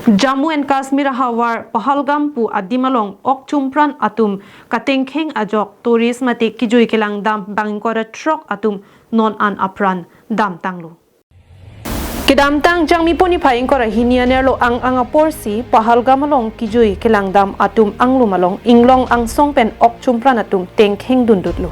Jammu and Kashmir hawar Pahalgam pu adimalong Okchumpran atum katengkheng ajok tourist mati kijui kelang dam bangkora trok atum non an apran dam tanglo. Kedam tang jangmi poni phaing kora hinianerlo ang porsi Pahalgam along kijui kelang dam atum anglu malong inglong ang songpen Okchumpran atum tengkheng dundutlo.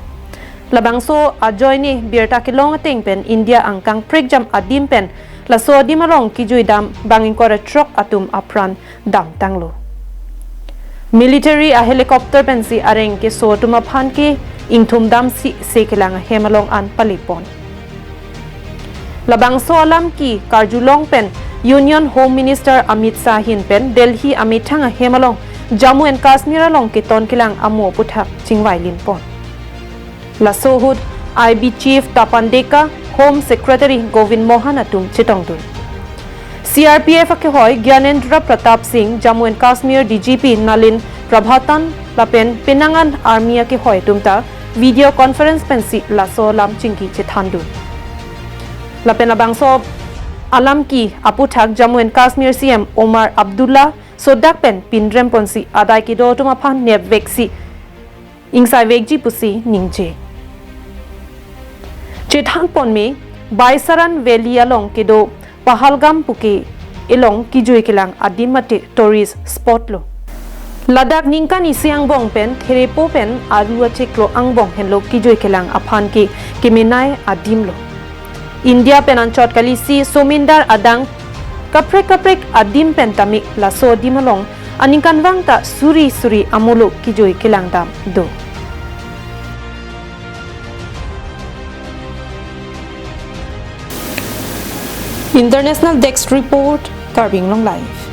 Labangso ajoy ni birta kilong tengpen India ang kang pregjam adimpen laso di marong kijui dam bangin kora trok atum apran dam tanglo. Military a helicopter pensi areng ke so tuma phan ke ingthum dam si sekelang hemalong an palipon. Labang so alam ki karjulong pen Union Home Minister Amit Sahin pen Delhi amithang hemalong Jammu and Kashmir along ke ton kilang amo puthak chingwailin pon. Laso hud IB Chief Tapandeka Home Secretary Govind Mohan atum chitongdun. CRPF ke hoy Gyanendra Pratap Singh Jammu and Kashmir DGP Nalin Prabhatan lapen Penangan Army ke hoy tumta video conference pensi laso lam chingki chithandun. Lapen abangso alam ki aputhak Jammu and Kashmir CM Omar Abdullah sodak pen pinrem ponsi adai ki do tuma phan neb veksi ingsai vekji pusi ningje. Chithan pon me Baisaran Valley along ke do Pahalgam puke ilong kijui kelang adimate tourist spot lo. Ladakh ningkan isiang bong pen therepo pen arua cheklo ang bong henlo kijui kelang aphan ke keminai adim lo. India pen anchot kalisi somindar adang kaprek adim pen tamik laso dimalong aningkan wangta suri amulo kijui kelang dam do. International Desk Report, Karbinglong Live.